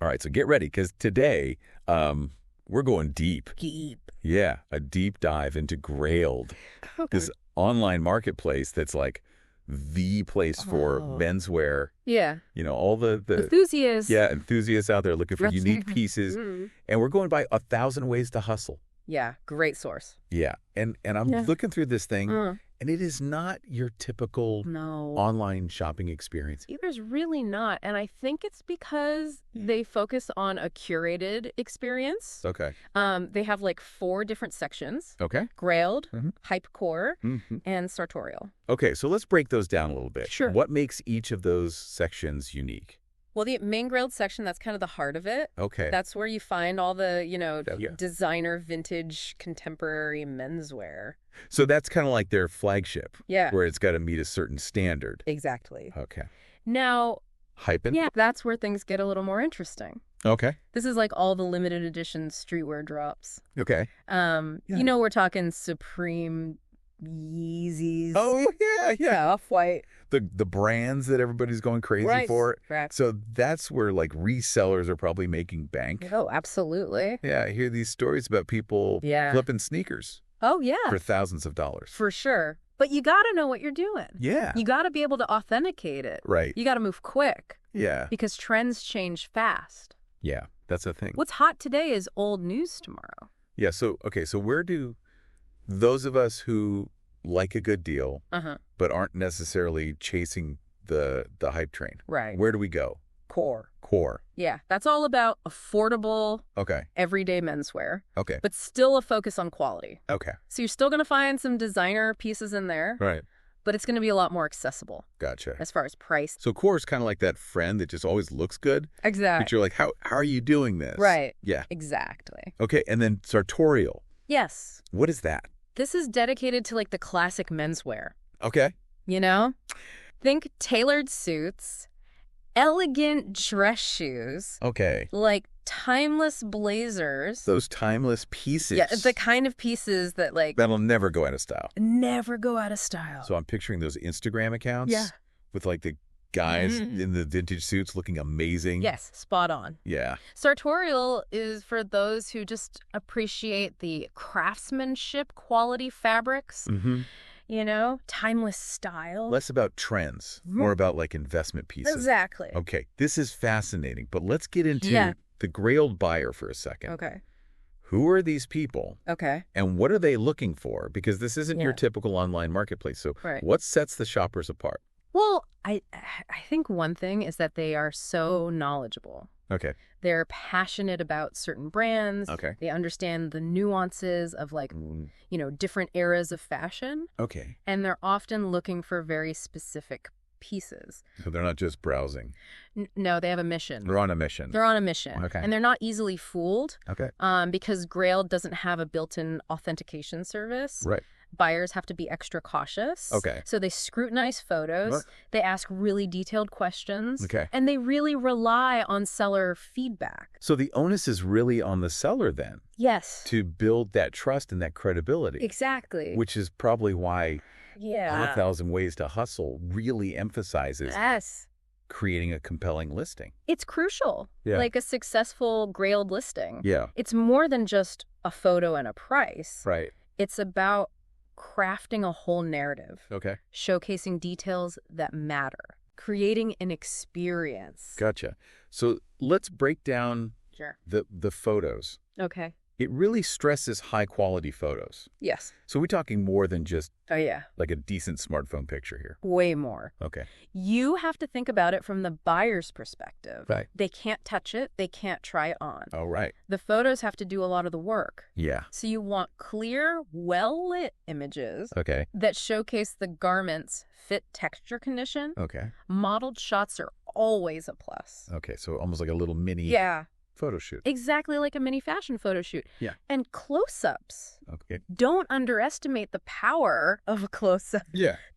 All right, so get ready, because today we're going deep. Deep. Yeah, a deep dive into Grailed, this online marketplace that's like the place for menswear. Yeah. You know, all the Enthusiasts. Yeah, enthusiasts out there looking for unique pieces. And we're going by 1,000 ways to hustle. Yeah, great source. Yeah, and I'm looking through this thing, and it is not your typical online shopping experience. There's really not. And I think it's because they focus on a curated experience. Okay. They have like 4 different sections. Okay. Grailed, Hypecore, and Sartorial. Okay, so let's break those down a little bit. Sure. What makes each of those sections unique? Well, the main Grailed section, that's kind of the heart of it. Okay. That's where you find all the, designer, vintage, contemporary menswear. So that's kind of like their flagship. Yeah. Where it's got to meet a certain standard. Exactly. Okay. Now, Hyping? yeah, that's where things get a little more interesting. Okay. This is like all the limited edition streetwear drops. Okay. We're talking Supreme, Yeezys. Oh, yeah. Off-White. The brands that everybody's going crazy for. Right. So that's where like resellers are probably making bank. Oh, absolutely. Yeah, I hear these stories about people flipping sneakers. Oh, yeah. For thousands of dollars. For sure. But you got to know what you're doing. Yeah. You got to be able to authenticate it. Right. You got to move quick. Yeah. Because trends change fast. Yeah, that's a thing. What's hot today is old news tomorrow. Yeah, so where do those of us who like a good deal but aren't necessarily chasing the hype train, right? Where do we go? Core. Yeah, that's all about affordable, okay, everyday menswear. Okay. But still a focus on quality. Okay. So you're still going to find some designer pieces in there. Right. But it's going to be a lot more accessible. Gotcha. As far as price. So core is kind of like that friend that just always looks good. Exactly. But you're like, how are you doing this? Right. Yeah. Exactly. Okay, and then Sartorial. Yes. What is that? This is dedicated to like the classic menswear. Okay. You know? Think tailored suits, elegant dress shoes. Okay. Like timeless blazers. Those timeless pieces. Yeah, the kind of pieces that like... that'll never go out of style. Never go out of style. So I'm picturing those Instagram accounts. Yeah. With like the guys in the vintage suits looking amazing. Yes, spot on. Yeah. Sartorial is for those who just appreciate the craftsmanship quality fabrics. You know, timeless style. Less about trends, more about like investment pieces. Exactly. Okay, this is fascinating, but let's get into the Grailed buyer for a second. Okay. Who are these people? Okay. And what are they looking for? Because this isn't your typical online marketplace. So what sets the shoppers apart? Well, I think one thing is that they are so knowledgeable. Okay. They're passionate about certain brands. Okay. They understand the nuances of like, different eras of fashion. Okay. And they're often looking for very specific pieces. So they're not just browsing. No, they have a mission. They're on a mission. They're on a mission. Okay. And they're not easily fooled. Okay. Because Grailed doesn't have a built-in authentication service. Right. Buyers have to be extra cautious. Okay. So they scrutinize photos. What? They ask really detailed questions. Okay. And they really rely on seller feedback. So the onus is really on the seller then. Yes. To build that trust and that credibility. Exactly. Which is probably why 1,000 Ways to Hustle really emphasizes creating a compelling listing. It's crucial. Yeah. Like a successful Grailed listing. Yeah. It's more than just a photo and a price. Right. It's about crafting a whole narrative. Okay. Showcasing details that matter. Creating an experience. Gotcha. So let's break down the photos. Okay. It really stresses high-quality photos. Yes. So we're talking more than just like a decent smartphone picture here. Way more. Okay. You have to think about it from the buyer's perspective. Right. They can't touch it. They can't try it on. Oh, right. The photos have to do a lot of the work. Yeah. So you want clear, well-lit images that showcase the garment's fit, texture, condition. Okay. Modeled shots are always a plus. Okay, so almost like a little mini photo shoot. Exactly like a mini fashion photo shoot. Yeah. And close-ups. Okay. Don't underestimate the power of a close-up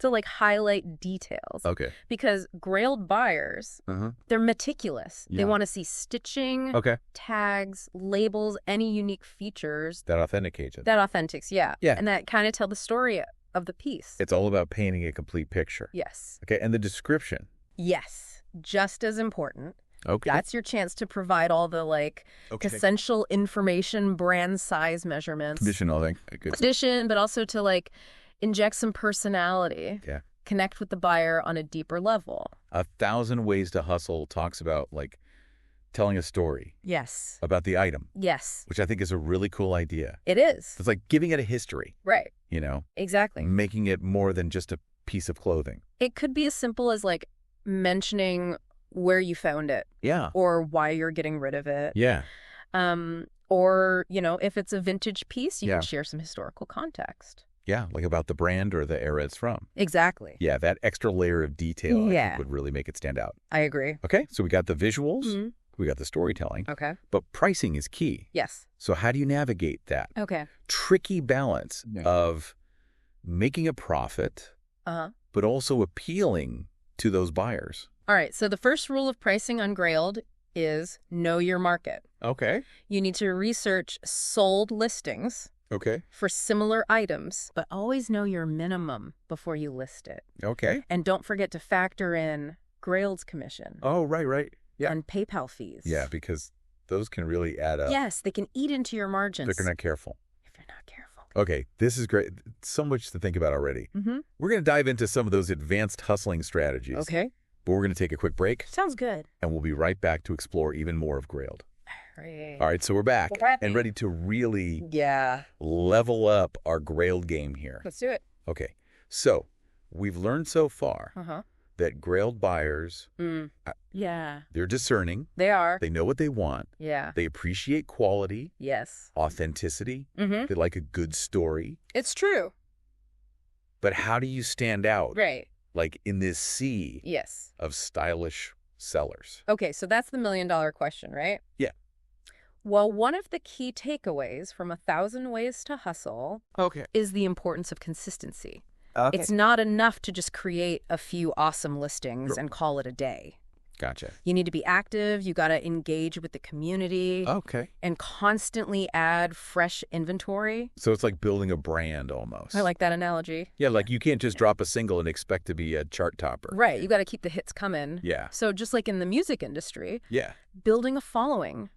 to like highlight details. Okay. Because Grailed buyers, they're meticulous. Yeah. They want to see stitching, tags, labels, any unique features. That authenticates it. That authentics, yeah. Yeah. And that kind of tell the story of the piece. It's all about painting a complete picture. Yes. Okay, and the description. Yes. Just as important. Okay. That's your chance to provide all the, essential information, brand size measurements. Condition, all that. Good. Condition, but also to, inject some personality. Yeah. Connect with the buyer on a deeper level. 1,000 Ways to Hustle talks about, telling a story. Yes. About the item. Yes. Which I think is a really cool idea. It is. It's like giving it a history. Right. Exactly. Making it more than just a piece of clothing. It could be as simple as, mentioning where you found it. Yeah. Or why you're getting rid of it. Yeah. Or, if it's a vintage piece, you can share some historical context. Yeah, about the brand or the era it's from. Exactly. Yeah, that extra layer of detail I think would really make it stand out. I agree. Okay, so we got the visuals, we got the storytelling. Okay. But pricing is key. Yes. So how do you navigate that? Okay. Tricky balance of making a profit, but also appealing to those buyers. All right, so the first rule of pricing on Grailed is know your market. Okay. You need to research sold listings. Okay. For similar items, but always know your minimum before you list it. Okay. And don't forget to factor in Grailed's commission. Oh, right. Yeah. And PayPal fees. Yeah, because those can really add up. Yes, they can eat into your margins. If you're not careful. Careful. Okay, this is great. So much to think about already. We're going to dive into some of those advanced hustling strategies. Okay. But we're going to take a quick break. Sounds good. And we'll be right back to explore even more of Grailed. All right, so we're back and ready to really level up our Grailed game here. Let's do it. Okay, so we've learned so far that Grailed buyers, they're discerning. They are. They know what they want. Yeah. They appreciate quality. Yes. Authenticity. They like a good story. It's true. But how do you stand out? Right. In this sea of stylish sellers? Okay, so that's the $1,000,000 question, right? Yeah. Well, one of the key takeaways from 1,000 Ways to Hustle is the importance of consistency. Okay. It's not enough to just create a few awesome listings and call it a day. Gotcha. You need to be active. You got to engage with the community. Okay. And constantly add fresh inventory. So it's like building a brand almost. I like that analogy. Yeah, you can't just drop a single and expect to be a chart topper. Right. You got to keep the hits coming. Yeah. So just like in the music industry, building a following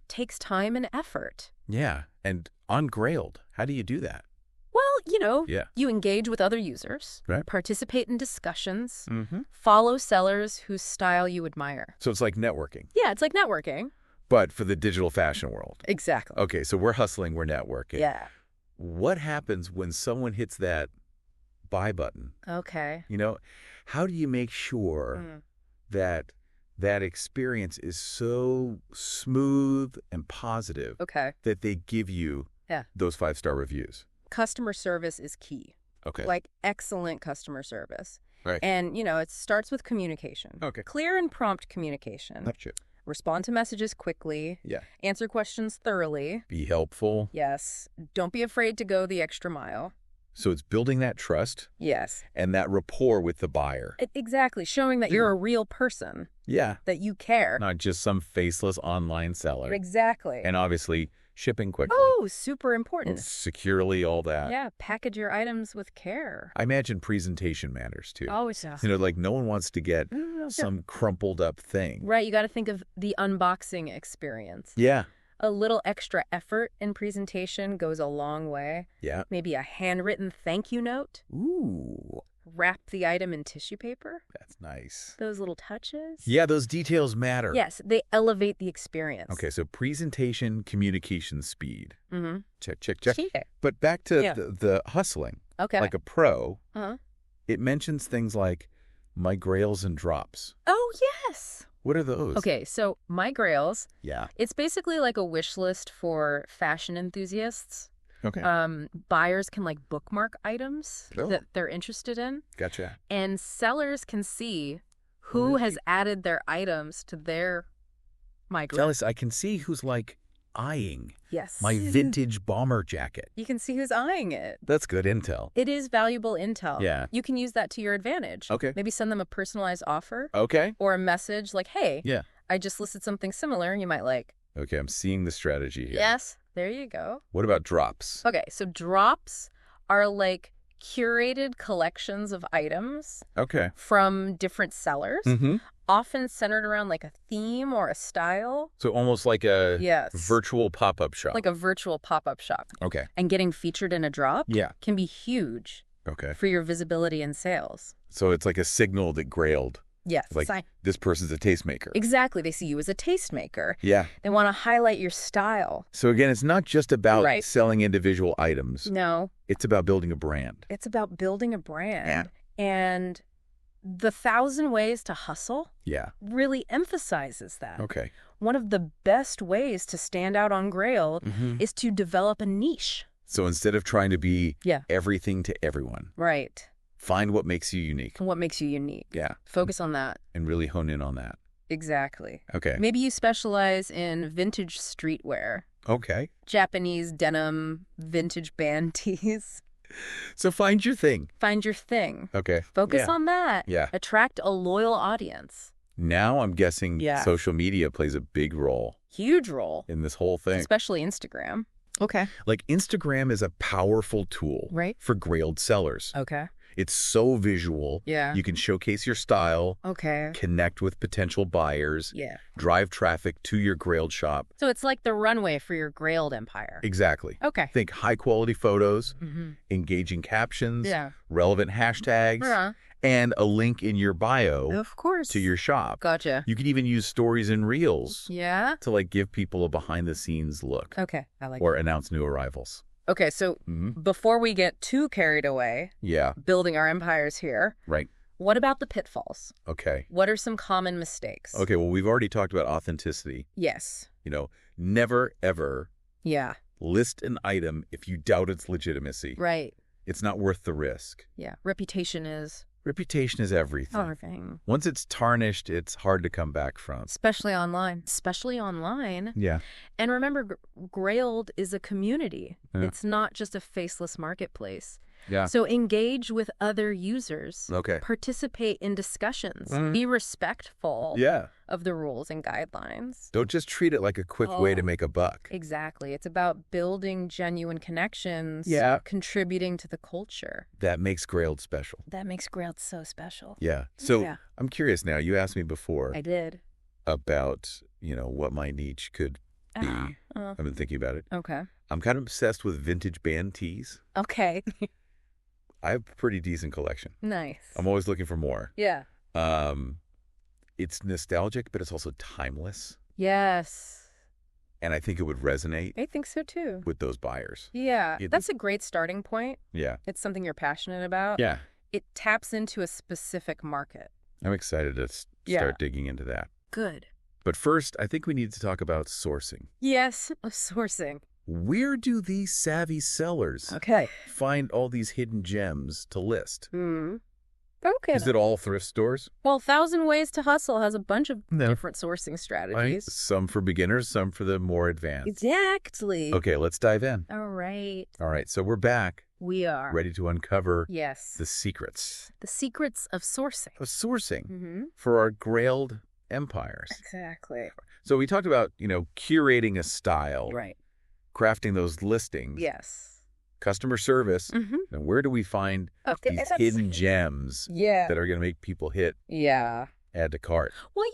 takes time and effort. Yeah. And on Grailed, how do you do that? Well, you engage with other users, participate in discussions, follow sellers whose style you admire. So it's like networking. Yeah, it's like networking. But for the digital fashion world. Exactly. Okay, so we're hustling, we're networking. Yeah. What happens when someone hits that buy button? Okay. How do you make sure that experience is so smooth and positive that they give you those 5-star reviews? Customer service is key. Okay. Excellent customer service. Right. And, it starts with communication. Okay. Clear and prompt communication. Gotcha. Respond to messages quickly. Yeah. Answer questions thoroughly. Be helpful. Yes. Don't be afraid to go the extra mile. So it's building that trust. Yes. And that rapport with the buyer. Exactly. Showing that you're a real person. Yeah. That you care. Not just some faceless online seller. Exactly. And obviously shipping quickly. Oh, super important. Securely, all that. Yeah, package your items with care. I imagine presentation matters, too. Oh, it does. No one wants to get some crumpled up thing. Right, you got to think of the unboxing experience. Yeah. A little extra effort in presentation goes a long way. Yeah. Maybe a handwritten thank you note. Ooh. Wrap the item in tissue paper. That's nice. Those little touches. Yeah, those details matter. Yes, they elevate the experience. Okay, so presentation, communication, speed. Mm-hmm. Check. But back to the hustling. Okay. Like a pro, it mentions things like my grails and drops. Oh, yes. What are those? Okay, so my grails. Yeah. It's basically like a wish list for fashion enthusiasts. Okay. Buyers can bookmark items that they're interested in. Gotcha. And sellers can see who has added their items to their my grail. Jealous, I can see who's eyeing my vintage bomber jacket. You can see who's eyeing it. That's good intel. It is valuable intel. Yeah. You can use that to your advantage. Okay. Maybe send them a personalized offer. Okay. Or a message like, hey, yeah, I just listed something similar you might like. Okay, I'm seeing the strategy here. Yes, there you go. What about drops? Okay, so drops are curated collections of items from different sellers. often centered around like a theme or a style. So almost like a virtual pop-up shop. Like a virtual pop-up shop. Okay. And getting featured in a drop can be huge for your visibility and sales. So it's like a signal that Grailed. Yes. Like, this person's a tastemaker. Exactly. They see you as a tastemaker. Yeah. They want to highlight your style. So again, it's not just about selling individual items. No. It's about building a brand. It's about building a brand. Yeah. And the 1,000 Ways to Hustle really emphasizes that. Okay. One of the best ways to stand out on Grailed is to develop a niche. So instead of trying to be everything to everyone. Right. Find what makes you unique. What makes you unique. Yeah. Focus on that. And really hone in on that. Exactly. Okay. Maybe you specialize in vintage streetwear. Okay. Japanese denim, vintage band tees. So find your thing. Find your thing. Okay. Focus on that. Yeah. Attract a loyal audience. Now I'm guessing social media plays a big role. Huge role. In this whole thing. Especially Instagram. Okay. Like Instagram is a powerful tool for Grailed sellers. Okay. It's so visual. Yeah. You can showcase your style. Okay. Connect with potential buyers. Yeah. Drive traffic to your Grailed shop. So it's like the runway for your Grailed empire. Exactly. Okay. Think high-quality photos, engaging captions, relevant hashtags, and a link in your bio of course. To your shop. Gotcha. You can even use stories and reels to like give people a behind-the-scenes look. Okay. I like or announce new arrivals. Okay, so before we get too carried away building our empires here, what about the pitfalls? Okay. What are some common mistakes? Okay, well, we've already talked about authenticity. Yes. You know, never, ever list an item if you doubt its legitimacy. Right. It's not worth the risk. Yeah. Reputation is everything. Everything. Once it's tarnished, it's hard to come back from. Especially online. Yeah. And remember, Grailed is a community. Yeah. It's not just a faceless marketplace. Yeah. So engage with other users. Okay. Participate in discussions. Be respectful of the rules and guidelines. Don't just treat it like a quick way to make a buck. Exactly. It's about building genuine connections. Contributing to the culture. That makes Grailed special. That makes Grailed so special. Yeah. So I'm curious now. You asked me before. I did. About, what my niche could be. I've been thinking about it. Okay. I'm kind of obsessed with vintage band tees. Okay. I have a pretty decent collection. Nice. I'm always looking for more. Yeah. It's nostalgic, but it's also timeless. Yes. And I think it would resonate. I think so, too. With those buyers. Yeah. That's a great starting point. Yeah. It's something you're passionate about. Yeah. It taps into a specific market. I'm excited to start digging into that. Good. But first, I think we need to talk about sourcing. Yes, sourcing. Where do these savvy sellers find all these hidden gems to list? Okay. Is it all thrift stores? Well, 1,000 Ways to Hustle has a bunch of different sourcing strategies. Right. Some for beginners, some for the more advanced. Exactly. Okay, let's dive in. All right. All right, so we're back. We are. Ready to uncover the secrets. The secrets of sourcing. For our Grailed empires. Exactly. So we talked about, curating a style. Right. Crafting those listings. Yes. Customer service. And where do we find these hidden gems that are going to make people hit add to cart? Well,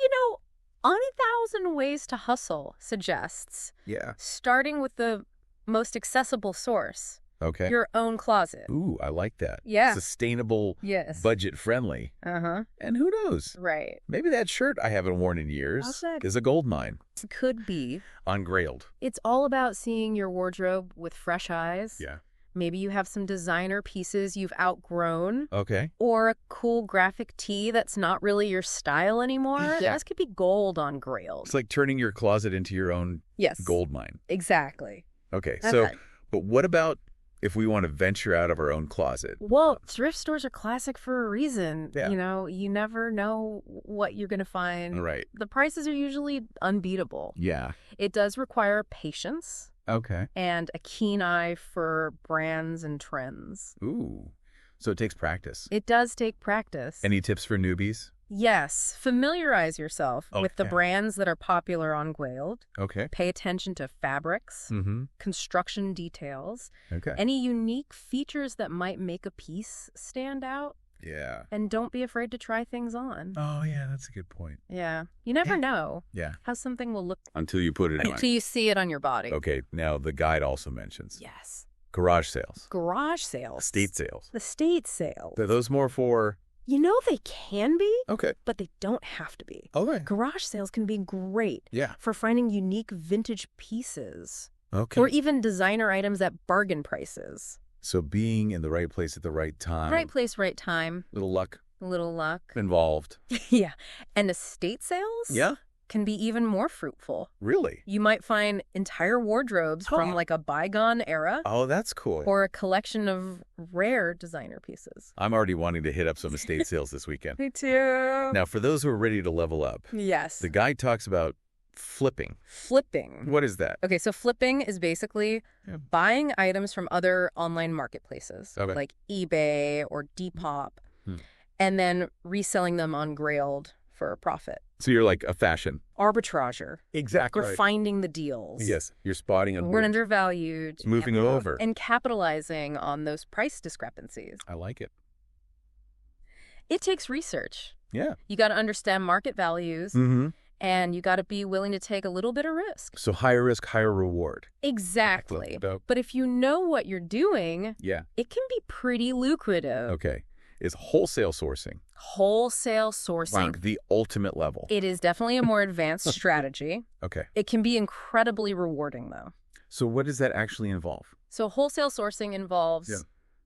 on 1,000 Ways to Hustle suggests starting with the most accessible source. Okay. Your own closet. Ooh, I like that. Yeah. Sustainable. Yes. Budget friendly. And who knows? Right. Maybe that shirt I haven't worn in years is a gold mine. It could be. On Grailed. It's all about seeing your wardrobe with fresh eyes. Yeah. Maybe you have some designer pieces you've outgrown. Okay. Or a cool graphic tee that's not really your style anymore. This could be gold on Grailed. It's like turning your closet into your own gold mine. Exactly. Okay. So, but what about if we want to venture out of our own closet? Well, thrift stores are classic for a reason. Yeah. You never know what you're going to find. Right. The prices are usually unbeatable. Yeah. It does require patience. Okay. And a keen eye for brands and trends. Ooh. So it takes practice. It does take practice. Any tips for newbies? Yes. Familiarize yourself with the brands that are popular on Grailed. Okay. Pay attention to fabrics, construction details, okay, any unique features that might make a piece stand out. Yeah. And don't be afraid to try things on. Oh, yeah, that's a good point. Yeah. You never know how something will look until you put it on. Until you see it on your body. Okay, now the guide also mentions Yes. garage sales. Garage sales. Estate sales. Estate sales. Are those more for... You know, they can be, okay, but they don't have to be. Okay. Garage sales can be great Yeah. for finding unique vintage pieces. Okay. Or even designer items at bargain prices. So being in the right place at the right time. Right place, right time. Little luck A little luck. involved. Yeah. And estate sales? Yeah. Can be even more fruitful. Really? You might find entire wardrobes from like a bygone era. Oh, that's cool. Or a collection of rare designer pieces. I'm already wanting to hit up some estate sales this weekend. Me too. Now, for those who are ready to level up, Yes. the guide talks about flipping. Flipping. What is that? Okay, so flipping is basically buying items from other online marketplaces, like eBay or Depop, and then reselling them on Grailed for a profit. So you're like a fashion Arbitrager. exactly. We're finding the deals. Yes, you're spotting and We're undervalued. moving over and capitalizing on those price discrepancies. I like it. It takes research. Yeah. You got to understand market values. Mm-hmm. And you got to be willing to take a little bit of risk. So higher risk, higher reward. Exactly. But if you know what you're doing, it can be pretty lucrative. Okay. Is wholesale sourcing. Wholesale sourcing. The ultimate level. It is definitely a more advanced strategy. Okay. It can be incredibly rewarding, though. So what does that actually involve? So wholesale sourcing involves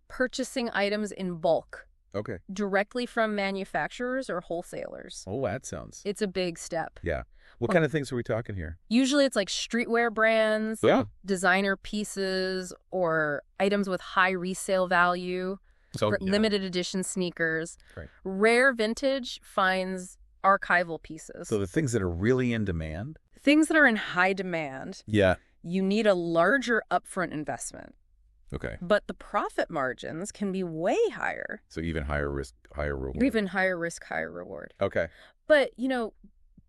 purchasing items in bulk. Okay. Directly from manufacturers or wholesalers. Oh, that sounds... It's a big step. Yeah. What kind of things are we talking here? Usually it's like streetwear brands, designer pieces, or items with high resale value, limited edition sneakers. Right. Rare vintage finds archival pieces. So the things that are really in demand? Things that are in high demand. Yeah. You need a larger upfront investment. Okay. But the profit margins can be way higher. So even higher risk, higher reward. Even higher risk, higher reward. Okay. But, you know,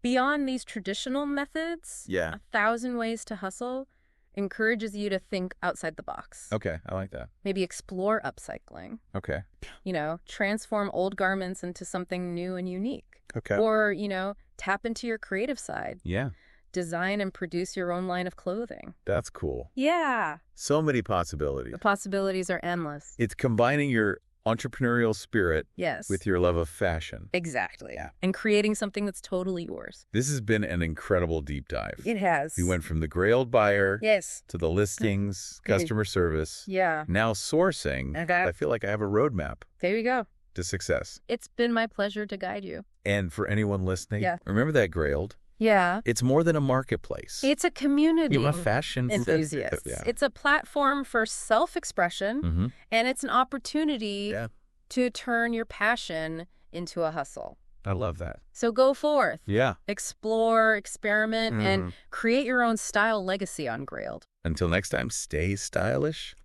beyond these traditional methods, 1,000 Ways to Hustle encourages you to think outside the box. Okay, I like that. Maybe explore upcycling. Okay. You know, transform old garments into something new and unique. Okay. Or, you know, tap into your creative side. Yeah. Design and produce your own line of clothing. That's cool. Yeah. So many possibilities. The possibilities are endless. It's combining your entrepreneurial spirit with your love of fashion. Exactly. Yeah. And creating something that's totally yours. This has been an incredible deep dive. It has. We went from the Grailed buyer to the listings, customer service, now sourcing. I feel like I have a roadmap. There you go. To success. It's been my pleasure to guide you. And for anyone listening, remember that Grailed? Yeah. It's more than a marketplace. It's a community of fashion enthusiasts. It's a platform for self-expression, and it's an opportunity to turn your passion into a hustle. I love that. So go forth. Yeah. Explore, experiment, and create your own style legacy on Grailed. Until next time, stay stylish